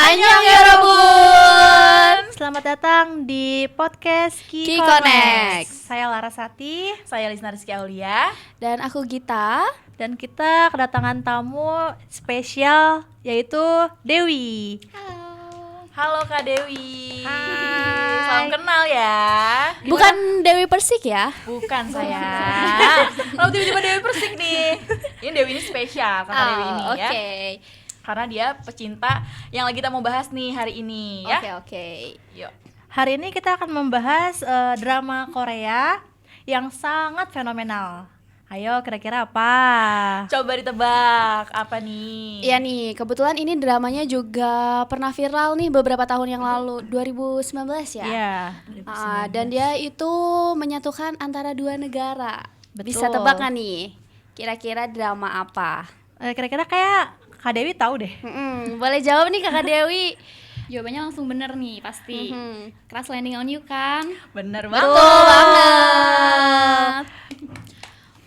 Annyeong Yorobun. Selamat datang di podcast Kikonex. Saya Larasati. Saya Lisna Rizky Aulia. Dan aku Gita. Dan kita kedatangan tamu spesial yaitu Dewi. Halo Kak Dewi. Hai. Salam kenal ya. Bukan Dewi Persik ya? Bukan saya. Kalau tiba-tiba Dewi Persik nih. Ini Dewi ini spesial Kakak Dewi ini ya. Oke. Karena dia pecinta yang lagi kita mau bahas nih hari ini ya. Oke. Yuk. Hari ini kita akan membahas drama Korea yang sangat fenomenal. Ayo, kira-kira apa? Coba ditebak apa nih? Iya nih, kebetulan ini dramanya juga pernah viral nih beberapa tahun yang lalu, 2019 ya? Iya. Dan dia itu menyatukan antara dua negara. Betul. Bisa tebak nggak nih? Kira-kira drama apa? Kira-kira kayak Kak Dewi tahu deh. Boleh jawab nih Kakak Dewi. Jawabannya langsung bener nih pasti. Mhm. Crash Landing on You kan? Bener banget. Betul banget.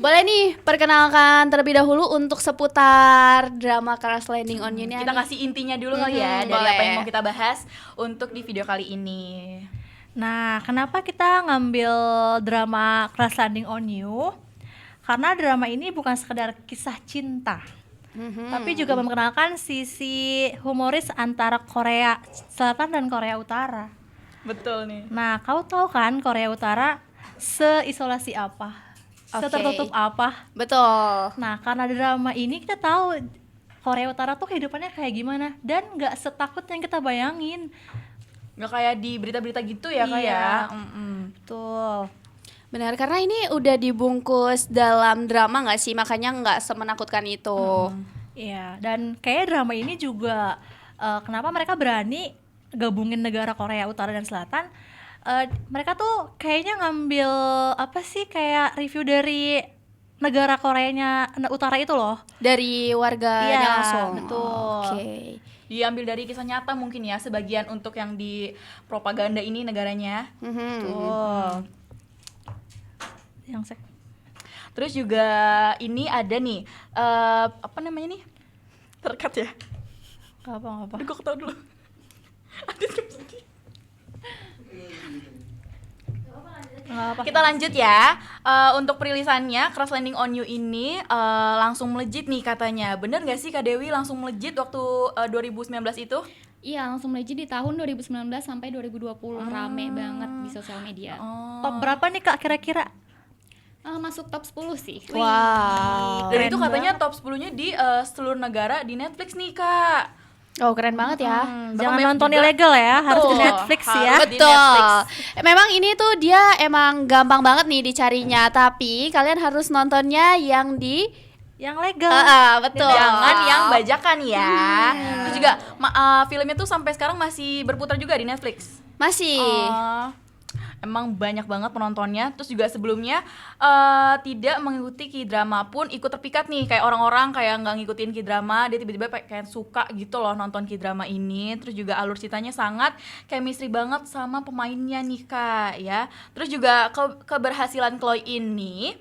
Boleh nih perkenalkan terlebih dahulu untuk seputar drama Crash Landing on You ini. Kita kasih intinya dulu kali ya dari boleh. apa yang mau kita bahas untuk di video kali ini. Nah, kenapa kita ngambil drama Crash Landing on You? Karena drama ini bukan sekedar kisah cinta, tapi juga memperkenalkan sisi humoris antara Korea Selatan dan Korea Utara. Betul nih. Nah, kau tahu kan Korea Utara seisolasi apa? Oke. Setertutup apa? Betul. Nah, karena drama ini kita tahu Korea Utara tuh kehidupannya kayak gimana dan nggak setakut yang kita bayangin. Nggak kayak di berita-berita gitu ya Kak Iya. ya. Tuh. Benar, karena ini udah dibungkus dalam drama nggak sih, makanya nggak semenakutkan itu. Iya, dan kayak drama ini juga kenapa mereka berani gabungin negara Korea Utara dan Selatan? Mereka tuh kayaknya ngambil apa sih kayak review dari negara Koreanya Utara itu loh. Dari warganya Iya, langsung. betul. Oke. Diambil dari kisah nyata mungkin ya, sebagian untuk yang di propaganda ini negaranya. Tuh. Yang Terus juga ini ada nih apa namanya nih, terkat ya. nggak apa. Aduh, gue ketawa dulu. Aduh, Nggak apa. kita lanjut ya. Untuk perilisannya Crash Landing on You ini langsung melejit nih katanya. Bener gak sih Kak Dewi langsung melejit waktu 2019 itu? Iya, langsung melejit di tahun 2019 sampai 2020. Rame banget di sosial media. Top berapa nih Kak kira-kira? Masuk top 10 sih. Wow. Dan itu keren katanya top 10-nya di seluruh negara di Netflix nih Kak. Oh, keren banget ya. Jangan Bahkan nonton juga- ilegal ya, harus di Betul, Netflix ya. harus di Betul. Netflix. Memang ini tuh dia emang gampang banget nih dicarinya, tapi kalian harus nontonnya yang di Yang legal. betul. Jangan yang bajakan ya. Terus juga filmnya tuh sampai sekarang masih berputar juga di Netflix. Masih. Emang banyak banget penontonnya. Terus juga sebelumnya tidak mengikuti K-drama pun ikut terpikat nih. Kayak orang-orang kayak nggak ngikutin K-drama, dia tiba-tiba kayak suka gitu loh nonton K-drama ini. Terus juga alur ceritanya sangat chemistry banget sama pemainnya nih Kak ya. Terus juga keberhasilan Chloe ini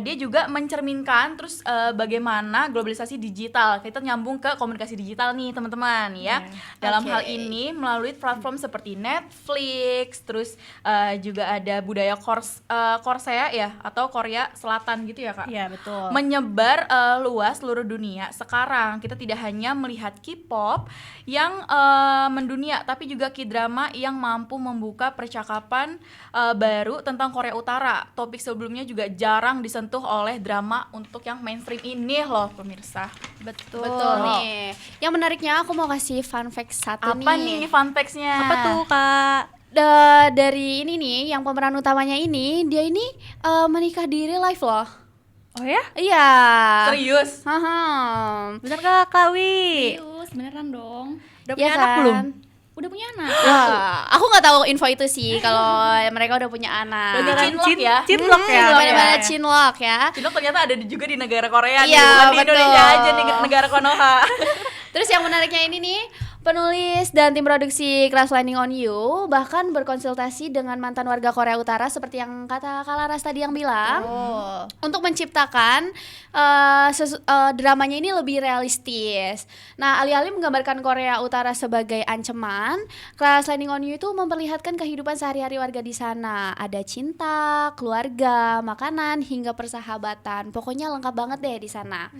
dia juga mencerminkan terus bagaimana globalisasi digital. Kita nyambung ke komunikasi digital nih teman-teman ya. Dalam Oke. hal ini melalui platform seperti Netflix, terus juga ada budaya Korea ya atau Korea Selatan gitu ya Kak. Iya, betul. Menyebar luas seluruh dunia. Sekarang kita tidak hanya melihat K-pop yang mendunia, tapi juga K-drama yang mampu membuka percakapan baru tentang Korea Utara. Topik sebelumnya juga jarang disentuh oleh drama untuk yang mainstream ini loh pemirsa. Betul. Betul nih. Yang menariknya aku mau kasih fun fact satu Apa nih fun facts-nya? Apa tuh Kak? Dari ini nih, yang pemeran utamanya ini, dia ini menikah di real life loh. Oh ya? Iya. Serius? Haha. Bener Kak, Kak Wi? Serius, beneran dong. Udah Iya punya anak kan? belum? Udah punya anak. Wah, aku nggak tahu info itu sih kalau mereka udah punya anak. Beneran cinlok ya? Cinlok ya? Bener-bener Ya. cinlok ya. Cinlok ternyata ada juga di negara Korea nih, Iya, bukan di betul. Indonesia aja nih, negara Konoha. Terus yang menariknya ini nih, Penulis dan tim produksi Crash Landing on You bahkan berkonsultasi dengan mantan warga Korea Utara seperti yang kata Kalaras tadi yang bilang untuk menciptakan dramanya ini lebih realistis. Nah, alih-alih menggambarkan Korea Utara sebagai ancaman, Crash Landing on You itu memperlihatkan kehidupan sehari-hari warga di sana. Ada cinta, keluarga, makanan, hingga persahabatan. Pokoknya lengkap banget deh di sana.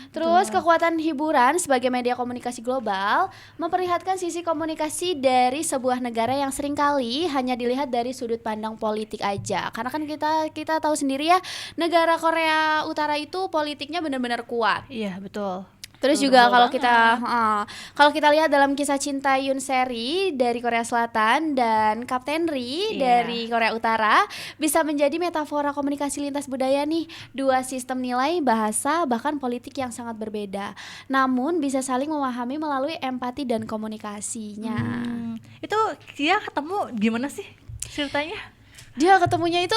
Terus kekuatan hiburan sebagai media komunikasi global memperlihatkan sisi komunikasi dari sebuah negara yang seringkali hanya dilihat dari sudut pandang politik aja. Karena kan kita tahu sendiri ya, negara Korea Utara itu politiknya benar-benar kuat. Iya, betul. Terus juga kalau kita lihat dalam kisah cinta Yoon Seri dari Korea Selatan dan Kapten Ri dari Korea Utara bisa menjadi metafora komunikasi lintas budaya nih, dua sistem nilai, bahasa, bahkan politik yang sangat berbeda. Namun bisa saling memahami melalui empati dan komunikasinya. Itu dia ketemu gimana sih ceritanya? Dia ketemunya itu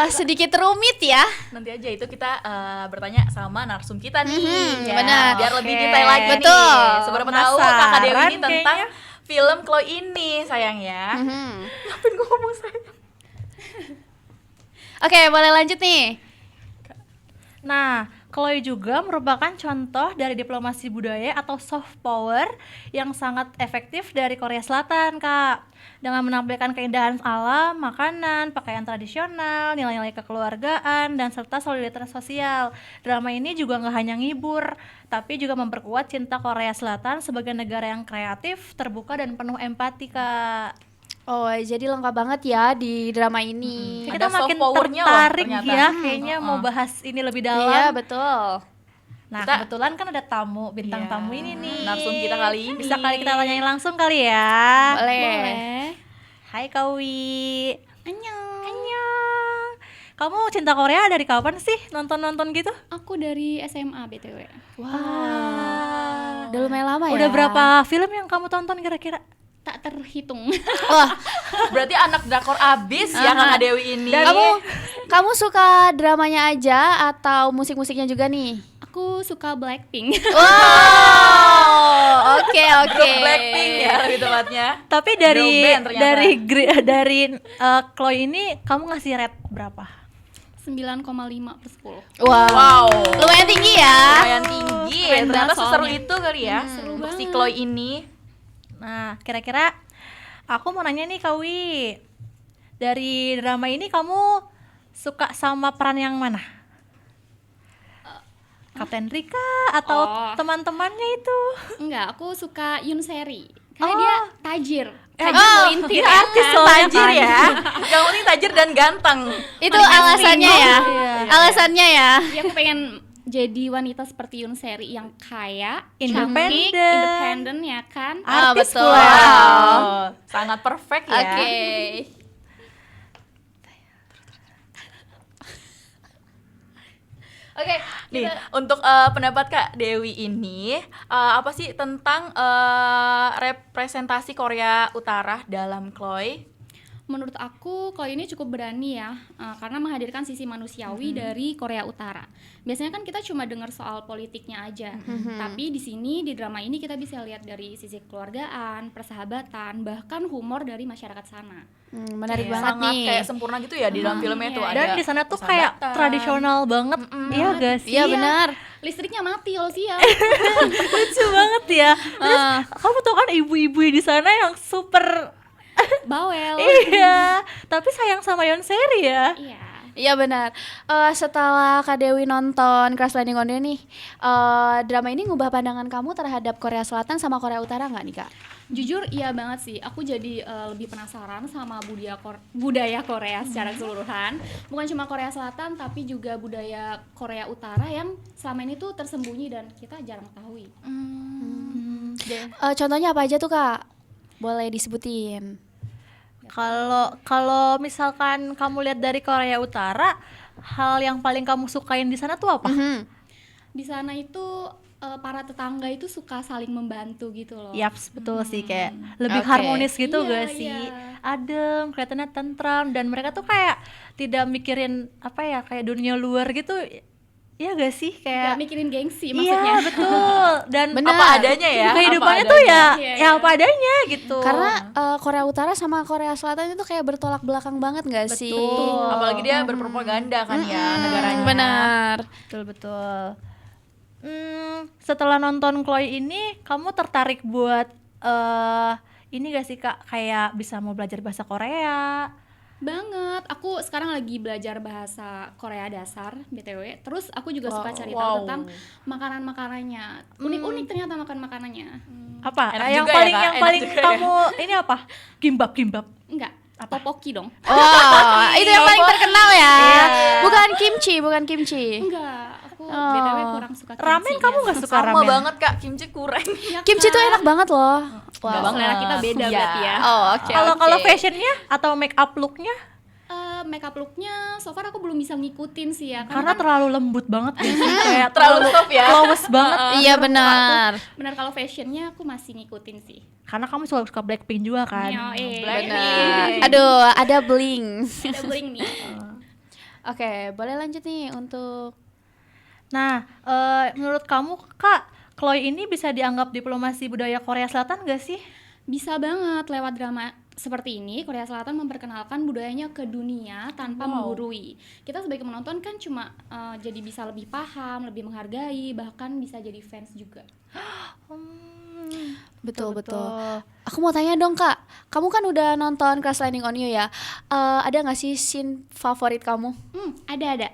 sedikit rumit ya. Nanti aja itu kita bertanya sama narsum kita nih, ya, benar. biar lebih detail lagi Betul. nih. Seberapa tahu Kakak Dewi ini Penasaran tentang kayaknya. film Chloe ini, sayang ya. Ngapain gue ngomong sayang? Oke, boleh lanjut nih. Nah, Chloe juga merupakan contoh dari diplomasi budaya atau soft power yang sangat efektif dari Korea Selatan, Kak. Dengan menampilkan keindahan alam, makanan, pakaian tradisional, nilai-nilai kekeluargaan, dan serta solidaritas sosial. Drama ini juga nggak hanya ngibur, tapi juga memperkuat cinta Korea Selatan sebagai negara yang kreatif, terbuka, dan penuh empati, Kak. Oh, jadi lengkap banget ya di drama ini. Ada Kita soft makin powernya loh tertarik ternyata. ya, kayaknya mau bahas ini lebih dalam. Iya, betul. Nah, Kita- kebetulan kan ada tamu, bintang Iya, tamu ini nih. narsum kita kali ini. Bisa kali kita tanyain langsung kali ya. Boleh. Hai Kawi. Annyeong. Annyeong. Kamu cinta Korea dari kapan sih nonton-nonton gitu? Aku dari SMA BTW. Udah lumayan lama ya. Udah berapa film yang kamu tonton kira-kira? Tak terhitung. Wah, Berarti anak drakor abis ya Kakak Dewi ini. kamu suka dramanya aja atau musik-musiknya juga nih? Aku suka Blackpink. Wow, oke. Grup Blackpink ya lebih tepatnya. Tapi dari Girl band ternyata. dari Chloe ini kamu ngasih rate berapa? 9,5/10. Wow. Lumayan tinggi ya. Lumayan tinggi. Keren Ternyata banget seseru soalnya. itu kali ya. Seru Untuk si banget. Chloe ini. Nah, kira-kira aku mau nanya nih Kawi. Dari drama ini kamu suka sama peran yang mana? Kapten Rika atau Oh. teman-temannya itu? Enggak, aku suka Yoon Seri. Karena Oh. dia tajir. Tajir Oh, melintir Dia artis kan? tuh tajir ya. Yang penting tajir dan ganteng. Itu alasannya ya. Iya. Alasannya ya. Jadi aku pengen jadi wanita seperti Yoon Seri yang kaya, Independen. cantik, independen ya kan? Artis betul. pula. Wow. Sangat perfect ya. Oke. Oke, Nih, untuk pendapat Kak Dewi ini apa sih tentang representasi Korea Utara dalam Chloe? Menurut aku kalau ini cukup berani ya, karena menghadirkan sisi manusiawi dari Korea Utara. Biasanya kan kita cuma dengar soal politiknya aja, tapi di sini di drama ini kita bisa lihat dari sisi keluargaan, persahabatan, bahkan humor dari masyarakat sana. Menarik banget Sangat nih. kayak sempurna gitu ya di dalam filmnya iya. tuh ada. Dan di sana tuh kayak persahabatan. tradisional banget. Iya gak sih? Iya benar. Listriknya mati loh sial. Lucu banget ya. Terus kamu tau kan ibu-ibu di sana yang super Bawel. iya, tapi sayang sama Yoon Seri ya. Iya. Iya benar. Setelah Kak Dewi nonton Crash Landing on You nih, drama ini ngubah pandangan kamu terhadap Korea Selatan sama Korea Utara nggak nih Kak? Jujur iya banget sih. Aku jadi lebih penasaran sama budaya Korea secara keseluruhan. Bukan cuma Korea Selatan tapi juga budaya Korea Utara yang selama ini tuh tersembunyi dan kita jarang ketahui. Contohnya apa aja tuh Kak? Boleh disebutin? Kalau misalkan kamu lihat dari Korea Utara, hal yang paling kamu sukain di sana tuh apa? Di sana itu para tetangga itu suka saling membantu gitu loh. Yaps, betul sih, kayak lebih Oke. harmonis gitu Iya, gak sih? iya. Adem, kelihatannya tentram, dan mereka tuh kayak tidak mikirin apa ya, kayak dunia luar gitu. Iya gak sih Gak kayak mikirin gengsi iya maksudnya. betul dan Benar. Apa adanya ya. kehidupannya apa tuh adanya. ya Iya, ya iya. apa adanya gitu. Karena Korea Utara sama Korea Selatan itu kayak bertolak belakang banget gak sih? Betul. Apalagi dia berpropaganda kan ya negaranya. Benar. Betul. Setelah nonton Chloe ini, kamu tertarik buat ini gak sih Kak, kayak bisa mau belajar bahasa Korea? Banget. Aku sekarang lagi belajar bahasa Korea dasar BTW. Terus aku juga suka cari tahu Wow. tentang makanan-makanannya. Unik-unik ternyata makanannya. Apa? Enak yang juga ya, paling Kak? yang Enak paling juga ya. kamu ini apa? Gimbap. Enggak, topoki dong. Wow, itu yang paling terkenal ya. Iya. Bukan kimchi. Enggak, aku Oh. BTW kurang suka Ramen kimchinya. kamu gak suka Sama ramen? banget Kak, kimchi kurang. Iya Kimchi kan? tuh enak banget loh. Nggak Wow. Selera kita beda Iya. berarti ya. Oh, oke. Kalau fashionnya atau make up looknya? Makeup looknya so far aku belum bisa ngikutin sih ya. Karena kan terlalu lembut banget gitu. Kayak Terlalu soft ya. flawless banget. Iya benar. benar kalau fashionnya aku masih ngikutin sih. Karena kamu suka Blackpink juga kan. Benar. Aduh, ada bling. Ada bling nih. Oke, boleh lanjut nih untuk Nah, menurut kamu Kak, Chloe ini bisa dianggap diplomasi budaya Korea Selatan gak sih? Bisa banget lewat drama seperti ini Korea Selatan memperkenalkan budayanya ke dunia tanpa menggurui. Kita sebagai penonton kan cuma jadi bisa lebih paham, lebih menghargai, bahkan bisa jadi fans juga. betul. Aku mau tanya dong Kak, kamu kan udah nonton Crash Landing on You ya? Ada nggak sih scene favorit kamu? Ada.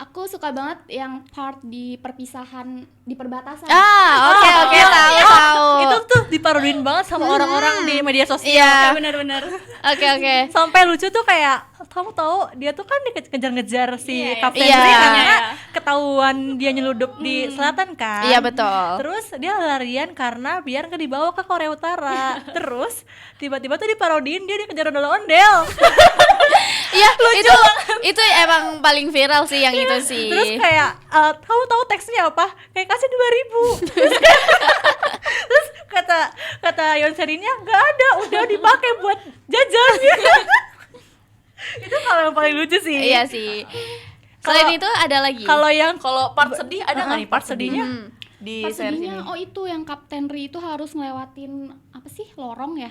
Aku suka banget yang part di perpisahan di perbatasan. Oke, tahu. Itu tuh diparodiin banget sama orang-orang di media sosial. Iya. Benar-benar. Oke. Sampai lucu tuh kayak kamu tahu dia tuh kan dikejar-ngejar si Iya, Kapten iya. Ri Iya. karena ketahuan dia nyeludup di selatan kan. Iya, betul. Terus dia larian karena biar nggak dibawa ke Korea Utara. Terus tiba-tiba tuh diparodiin dia dikejar ondel-ondel. Iya, itu emang paling viral sih yang itu sih. Terus kayak kamu tahu teksnya apa? Kayak kasih 2.000. Terus kata Yonserinya nggak ada, udah dipakai buat jajan. Itu kalau yang paling lucu sih. Iya sih. Selain itu ada lagi. Kalau part sedih ada nggak nih part sedihnya di Pas series sedihnya, ini? itu yang Kapten Ri itu harus ngelewatin apa sih lorong ya?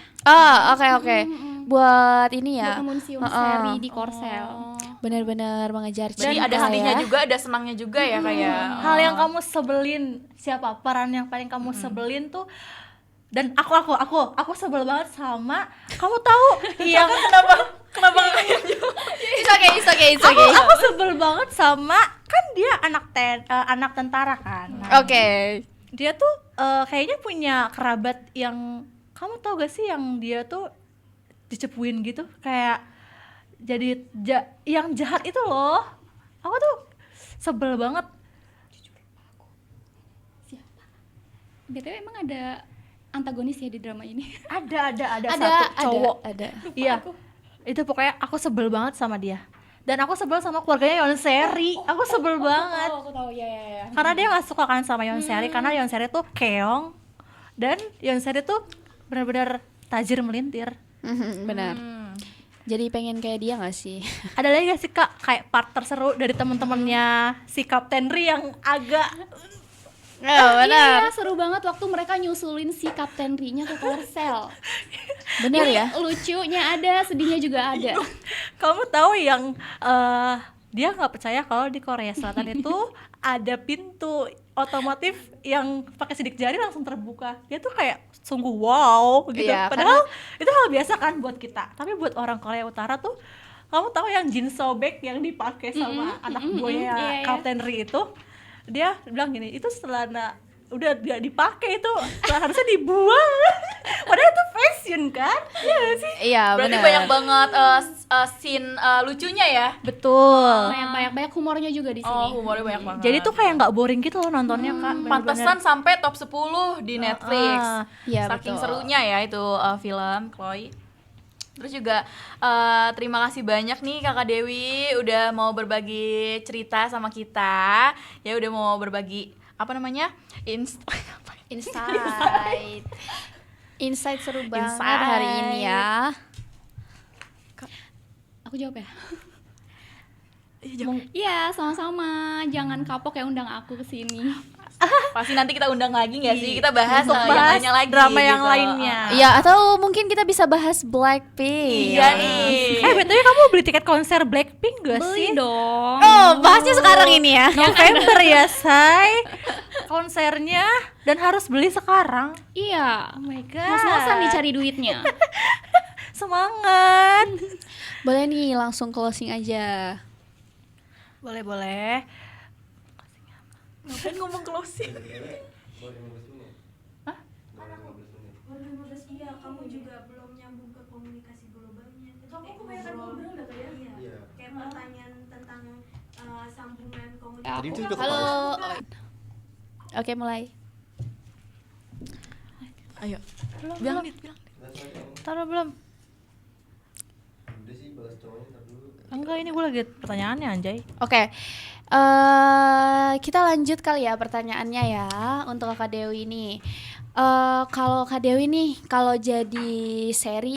Oke. Buat ini ya. Buat nemuin si Seri di Korsel. Benar-benar mengejar Jadi cinta ada sedihnya ya. juga, ada senangnya juga ya kayak. Hal yang kamu sebelin siapa? Peran yang paling kamu sebelin tuh dan aku sebel banget sama kamu tahu yang Kenapa kayak It's okay. aku sebel banget sama kan dia anak tentara kan. Nah, Oke. dia tuh kayaknya punya kerabat yang kamu tahu gak sih yang dia tuh dicepuin gitu kayak jadi yang jahat itu loh. Aku tuh sebel banget. BTW emang ada antagonis ya di drama ini? Ada satu cowok. Ada. Iya. Itu pokoknya aku sebel banget sama dia. Dan aku sebel sama keluarganya Yonseri. Aku sebel banget. Aku tahu ya. Karena dia nggak suka kan sama Yonseri karena Yonseri tuh keong dan Yonseri tuh benar-benar tajir melintir. Benar. Jadi pengen kayak dia gak sih? Ada lagi gak sih Kak kayak part terseru dari teman-temannya si Kapten Ri yang agak Benar. Iya, seru banget waktu mereka nyusulin si Kapten Ri-nya ke Korsel. Benar ya? Lucunya ada, sedihnya juga ada. kamu tahu yang dia nggak percaya kalau di Korea Selatan itu ada pintu otomotif yang pakai sidik jari langsung terbuka. Dia tuh kayak sungguh wow gitu. Iya, Padahal itu hal biasa kan buat kita. Tapi buat orang Korea Utara tuh kamu tahu yang jeans sobek yang dipakai sama anak buahnya iya. Kapten Ri itu, dia bilang gini, itu celana udah gak dipakai itu harusnya dibuang. Padahal itu fashion kan? Iya gak sih? Iya, Berarti benar. banyak banget scene lucunya ya. Betul. Banyak humornya juga di sini. Oh, humornya banyak banget. Jadi tuh kayak nggak boring gitu loh nontonnya Kak. Pantesan sampai top 10 di Netflix. Iya, Saking betul. serunya ya itu film Chloe. Terus juga terima kasih banyak nih Kakak Dewi udah mau berbagi cerita sama kita. Ya udah mau berbagi apa namanya? Insight seru banget Insight. hari ini ya. Aku jawab ya. Iya, sama-sama. Jangan kapok ya undang aku ke sini. Pasti nanti kita undang lagi nggak sih? Kita bahas Untuk yang bahas lainnya lagi drama yang gitu. lainnya. Ya, atau mungkin kita bisa bahas Blackpink. Iya nih. BTW kamu beli tiket konser Blackpink gak Beli sih? dong. Oh, bahasnya sekarang ini ya. November ya, Say. Konsernya dan harus beli sekarang. Iya. Oh my god. Ngos-ngosan nih cari duitnya. Semangat. Boleh nih langsung closing aja. Boleh. Ngapain ngomong closing? Iya, kamu juga belum nyambung ke komunikasi globalnya. Itu aku kebanyakan ngobrol gak ya? Iya. Kayak pertanyaan tentang sambungan komunikasi. Tadi itu udah Halo. Oke, mulai. Ayo. Bilang Dit. Taruh belum? Udah sih balas cowoknya ntar dulu. Enggak, ini gue lagi pertanyaannya anjay. Oke. Kita lanjut kali ya pertanyaannya ya untuk Kak Dewi nih. Kalau Kak Dewi nih kalau jadi seri